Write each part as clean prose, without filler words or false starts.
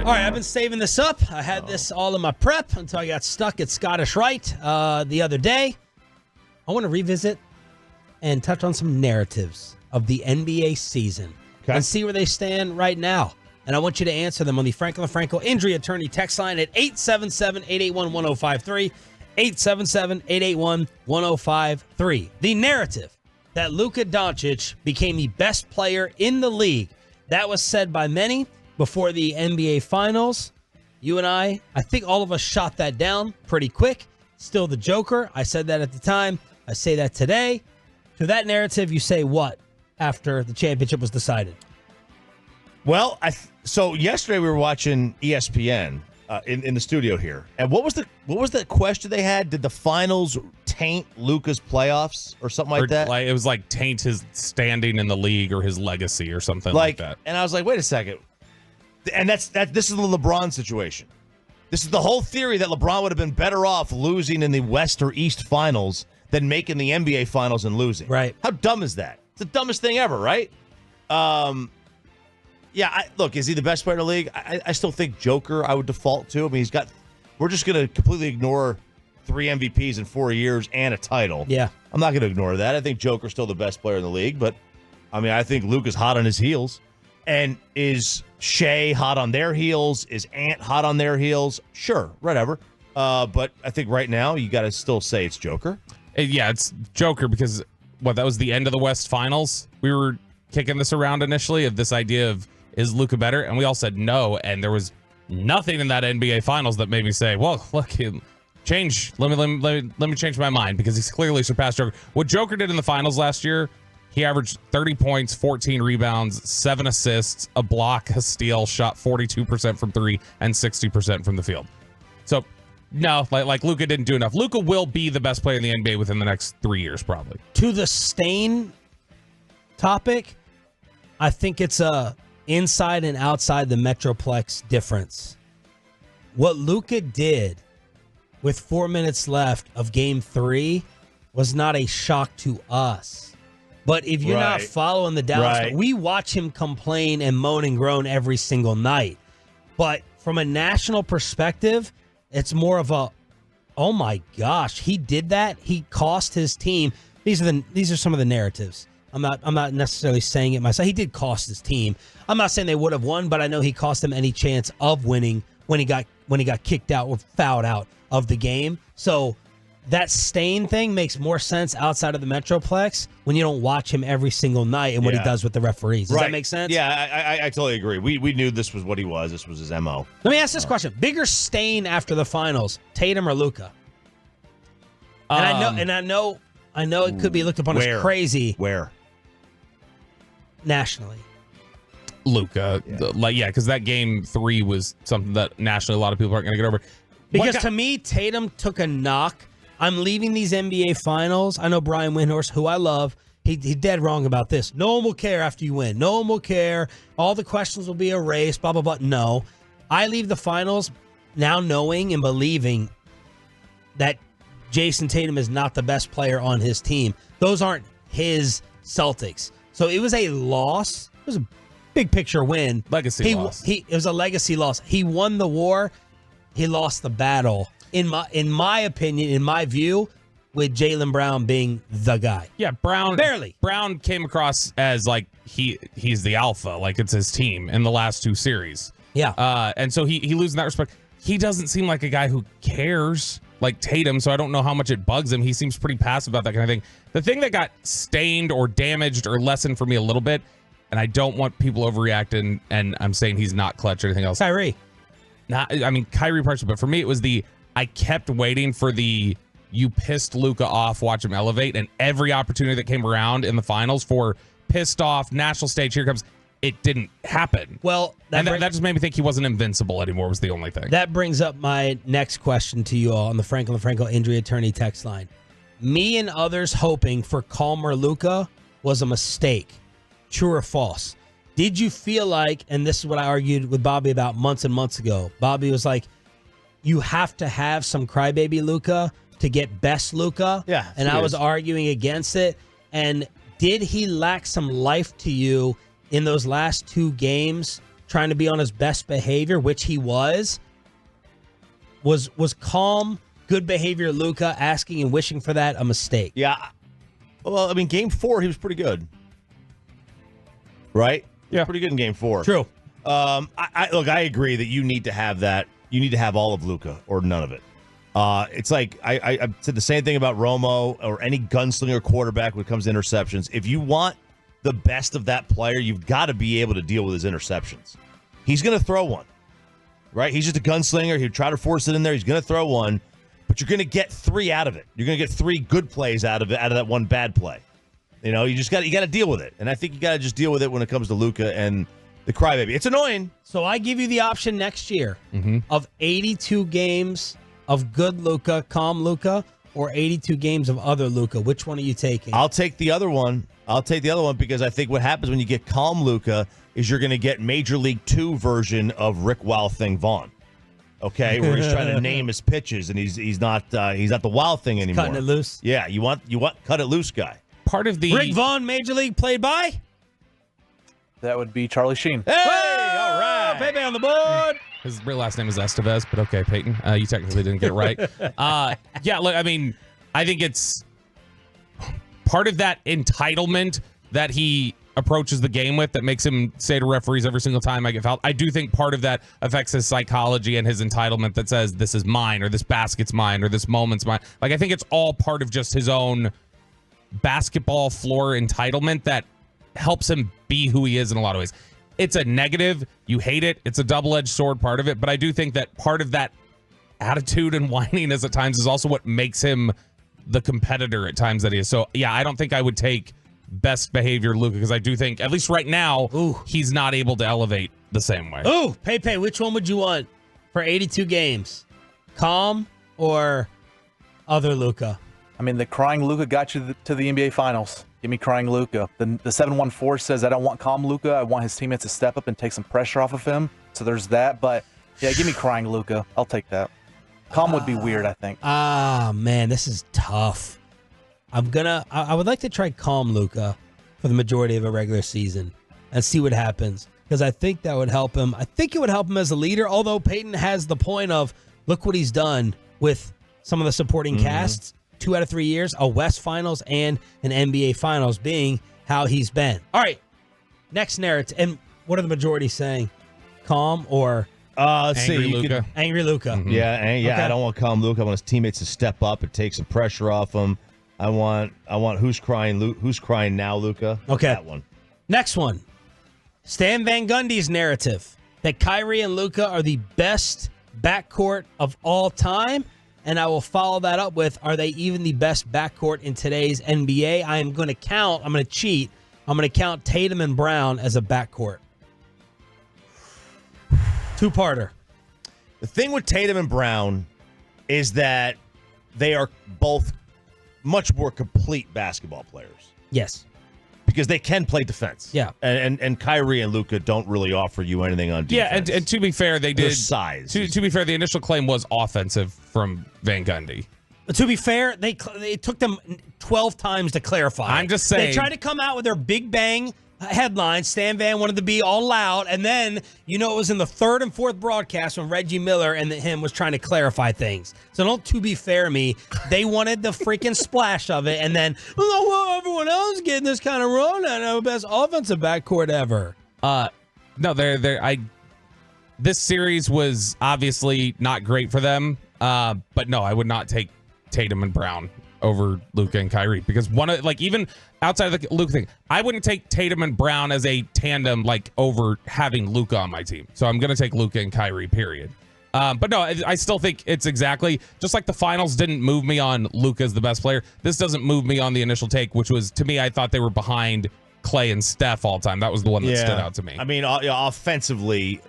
All right, I've been saving this up. I had this all in my prep until I got stuck at Scottish Rite the other day. I want to revisit and touch on some narratives of the NBA season and see where they stand right now. And I want you to answer them on the Franklin Franco Injury Attorney text line at 877-881-1053, 877-881-1053. The narrative that Luka Doncic became the best player in the league. That was said by many before the NBA Finals. You and I think all of us shot that down pretty quick. Still the Joker. I said that at the time. I say that today. To that narrative, you say what after the championship was decided? Well, so yesterday we were watching ESPN in the studio here, and what was the question they had? Did the finals taint Luka's playoffs or something like that? It was like taint his standing in the league or his legacy or something like that. And I was like, wait a second, and this is the LeBron situation. This is the whole theory that LeBron would have been better off losing in the West or East finals than making the NBA finals and losing. Right? How dumb is that? It's the dumbest thing ever, right? Yeah, look, is he the best player in the league? I still think Joker I would default to. I mean, we're just going to completely ignore 3 MVPs in 4 years and a title. Yeah. I'm not going to ignore that. I think Joker's still the best player in the league, but, I mean, I think Luka's hot on his heels. And is Shea hot on their heels? Is Ant hot on their heels? Sure, whatever. But I think right now you got to still say it's Joker. Yeah, it's Joker because, that was the end of the West Finals? We were kicking this around initially of this idea of, is Luka better? And we all said no, and there was nothing in that NBA Finals that made me say, well, look, change. Let me change my mind because he's clearly surpassed Joker. What Joker did in the Finals last year, he averaged 30 points, 14 rebounds, 7 assists, a block, a steal, shot 42% from 3 and 60% from the field. So, no, like Luka didn't do enough. Luka will be the best player in the NBA within the next 3 years, probably. To the stain topic, I think it's a inside and outside the Metroplex difference. What Luka did with 4 minutes left of Game 3 was not a shock to us. But if you're not following the Dallas, we watch him complain and moan and groan every single night. But from a national perspective, it's more of a, oh my gosh, he did that. He cost his team. These are some of the narratives. I'm not necessarily saying it myself. He did cost his team. I'm not saying they would have won, but I know he cost them any chance of winning when he got kicked out or fouled out of the game. So that stain thing makes more sense outside of the Metroplex when you don't watch him every single night and what he does with the referees. Does that make sense? Yeah, I totally agree. We knew this was what he was. This was his MO. Let me ask this question. Bigger stain after the finals, Tatum or Luka? And I know it could be looked upon as crazy. Where? Nationally. Luka. Because that Game 3 was something that nationally a lot of people aren't going to get over. Because to me, Tatum took a knock. I'm leaving these NBA Finals. I know Brian Windhorst, who I love, he's dead wrong about this. No one will care after you win. No one will care. All the questions will be erased, blah, blah, blah. No. I leave the Finals now knowing and believing that Jason Tatum is not the best player on his team. Those aren't his Celtics. So it was a loss. It was a big picture win. Legacy loss. It was a legacy loss. He won the war. He lost the battle. In my opinion, in my view, with Jalen Brown being the guy. Yeah, Brown came across as like he's the alpha, like it's his team in the last 2 series. Yeah. And so he loses in that respect. He doesn't seem like a guy who cares like Tatum, so I don't know how much it bugs him. He seems pretty passive about that kind of thing. The thing that got stained or damaged or lessened for me a little bit, and I don't want people overreacting, and I'm saying he's not clutch or anything else. Kyrie. Kyrie partially, but for me it was I kept waiting for you pissed Luka off, watch him elevate, and every opportunity that came around in the finals for pissed off, national stage, here comes, it didn't happen. Well, that just made me think he wasn't invincible anymore was the only thing. That brings up my next question to you all on the Franklin Franco Injury Attorney text line. Me and others hoping for calmer Luka was a mistake. True or false? Did you feel like, and this is what I argued with Bobby about months and months ago, Bobby was like, you have to have some crybaby Luka to get best Luka. Yeah. And I was arguing against it. And did he lack some life to you in those last 2 games trying to be on his best behavior, which he was calm, good behavior Luka, asking and wishing for that a mistake? Yeah. Well, I mean, Game 4, he was pretty good. Right? Yeah. Pretty good in Game 4. True. I agree that you need to have that. You need to have all of Luka or none of it. It's like I said the same thing about Romo or any gunslinger quarterback when it comes to interceptions. If you want the best of that player, you've got to be able to deal with his interceptions. He's going to throw one, right? He's just a gunslinger. He'll try to force it in there. He's going to throw one, but you're going to get 3 out of it. You're going to get 3 good plays out of that one bad play. You know, you got to deal with it. And I think you got to just deal with it when it comes to Luka and the crybaby. It's annoying. So I give you the option next year of 82 games of good Luka, calm Luka, or 82 games of other Luka. Which one are you taking? I'll take the other one. Because I think what happens when you get calm Luka is you're going to get Major League 2 version of Rick Wild Thing Vaughn. Okay, where he's trying to name his pitches and he's not the Wild Thing anymore. Cutting it loose. Yeah, you want cut it loose guy. Part of the Rick Vaughn, Major League, played by? That would be Charlie Sheen. Hey, all right. Pepe on the board. His real last name is Estevez, but okay, Peyton, you technically didn't get it right. Yeah, look, I mean, I think it's part of that entitlement that he approaches the game with that makes him say to referees every single time I get fouled. I do think part of that affects his psychology and his entitlement that says this is mine or this basket's mine or this moment's mine. Like, I think it's all part of just his own basketball floor entitlement that helps him be who he is in a lot of ways. It's a negative. You hate it. It's a double-edged sword part of it. But I do think that part of that attitude and whininess at times is also what makes him the competitor at times that he is. So, yeah, I don't think I would take best behavior Luka because I do think, at least right now, he's not able to elevate the same way. Ooh, Pepe, which one would you want for 82 games? Calm or other Luka? I mean, the crying Luka got you to the NBA Finals. Give me crying Luka. The 714 says I don't want calm Luka. I want his teammates to step up and take some pressure off of him. So there's that. But, yeah, give me crying Luka. I'll take that. Calm would be weird, I think. Man, this is tough. I would like to try calm Luka for the majority of a regular season and see what happens because I think that would help him. I think it would help him as a leader, although Peyton has the point of look what he's done with some of the supporting casts. 2 out of 3 years, a West Finals and an NBA Finals being how he's been. All right, next narrative. And what are the majority saying? Calm or let's angry see, Luka? Angry Luka. Yeah, Okay. I don't want calm Luka. I want his teammates to step up and take some pressure off him. I want who's crying now, Luka. Okay. That one. Next one. Stan Van Gundy's narrative that Kyrie and Luka are the best backcourt of all time. And I will follow that up with, are they even the best backcourt in today's NBA? I'm going to cheat. I'm going to count Tatum and Brown as a backcourt. Two-parter. The thing with Tatum and Brown is that they are both much more complete basketball players. Yes. Because they can play defense. Yeah. And Kyrie and Luka don't really offer you anything on defense. Yeah, and to be fair, they Their did. size. To be fair, the initial claim was offensive from Van Gundy. To be fair, it took them 12 times to clarify. I'm just saying. They tried to come out with their big bang headline. Stan Van wanted to be all loud. And then, it was in the third and fourth broadcast when Reggie Miller and him was trying to clarify things. So don't to be fair me. They wanted the freaking splash of it. And then, everyone else getting this kind of run. I know best offensive backcourt ever. No, this series was obviously not great for them. But no, I would not take Tatum and Brown over Luka and Kyrie because even outside of the Luka thing, I wouldn't take Tatum and Brown as a tandem over having Luka on my team. So I'm going to take Luka and Kyrie, period. But no, I still think it's exactly just like the finals didn't move me on Luka as the best player. This doesn't move me on the initial take, which was, to me, I thought they were behind Clay and Steph all time. That was the one that stood out to me. I mean, offensively,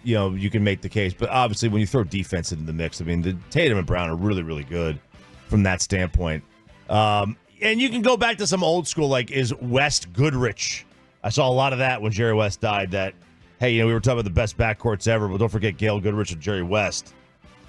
you can make the case, but obviously when you throw defense into the mix, I mean, the Tatum and Brown are really, really good from that standpoint. And you can go back to some old school, is West Goodrich. I saw a lot of that when Jerry West died that, hey, we were talking about the best backcourts ever, but don't forget Gail Goodrich and Jerry West.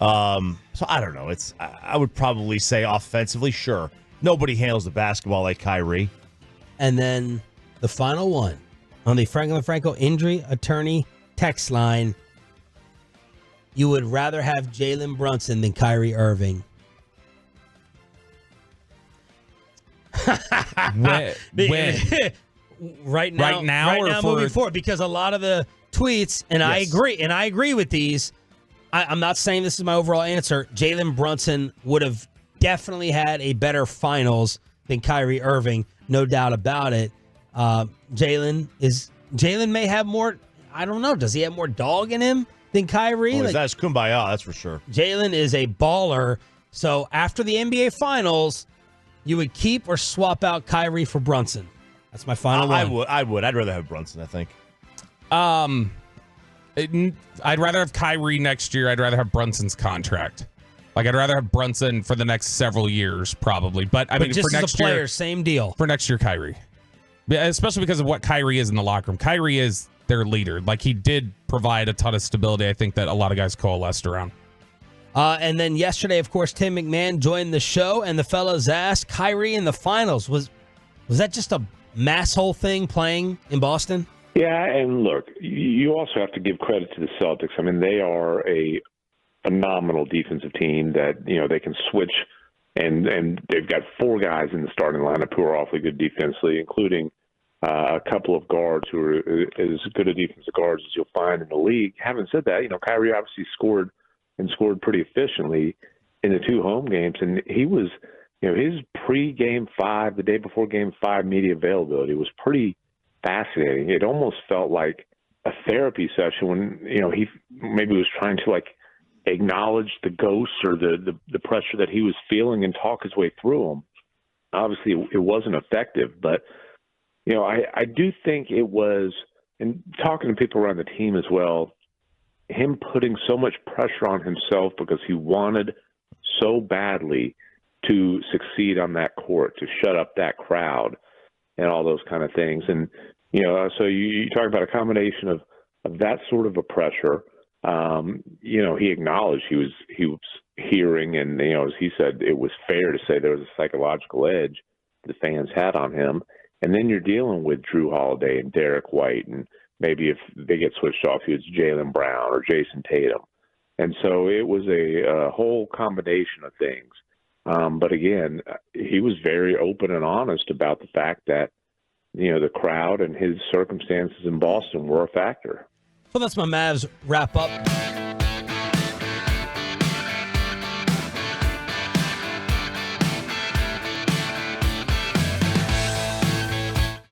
So I don't know. I would probably say offensively, sure. Nobody handles the basketball like Kyrie. And then the final one on the Franklin Franco injury attorney text line, you would rather have Jalen Brunson than Kyrie Irving. When? Right now or moving forward, because a lot of the tweets, and Yes. I agree with these. I'm not saying this is my overall answer. Jalen Brunson would have definitely had a better finals than Kyrie Irving, no doubt about it. Jalen may have more. I don't know. Does he have more dog in him than Kyrie? Well, that's kumbaya, that's for sure. Jalen is a baller. So after the NBA Finals, you would keep or swap out Kyrie for Brunson. That's my final one. I would. I'd rather have Brunson, I think. I'd rather have Kyrie next year. I'd rather have Brunson's contract. Like, I'd rather have Brunson for the next several years, probably. But I mean, just for as next a player, year, same deal. For next year, Kyrie. Especially because of what Kyrie is in the locker room. Kyrie is their leader. Like, he did provide a ton of stability, I think, that a lot of guys coalesced around. And then yesterday, of course, Tim McMahon joined the show, and the fellas asked, Kyrie in the finals, was that just a mass hole thing playing in Boston? Yeah, and look, you also have to give credit to the Celtics. I mean, they are a phenomenal defensive team that, they can switch, and they've got 4 guys in the starting lineup who are awfully good defensively, including a couple of guards who are as good a defensive guards as you'll find in the league. Having said that, Kyrie obviously scored pretty efficiently in the 2 home games, and he was, his pre-Game 5, the day before Game 5 media availability was pretty fascinating. It almost felt like a therapy session when, he maybe was trying to acknowledge the ghosts or the pressure that he was feeling and talk his way through them. Obviously, it wasn't effective, but, I do think it was, and talking to people around the team as well, him putting so much pressure on himself because he wanted so badly to succeed on that court, to shut up that crowd and all those kind of things. And, so you talk about a combination of that sort of a pressure. He acknowledged he was hearing, and, as he said, it was fair to say there was a psychological edge the fans had on him. And then you're dealing with Drew Holiday and Derek White, and maybe if they get switched off, it's Jaylen Brown or Jason Tatum. And so it was a whole combination of things. But again, he was very open and honest about the fact that, the crowd and his circumstances in Boston were a factor. So that's my Mavs wrap up.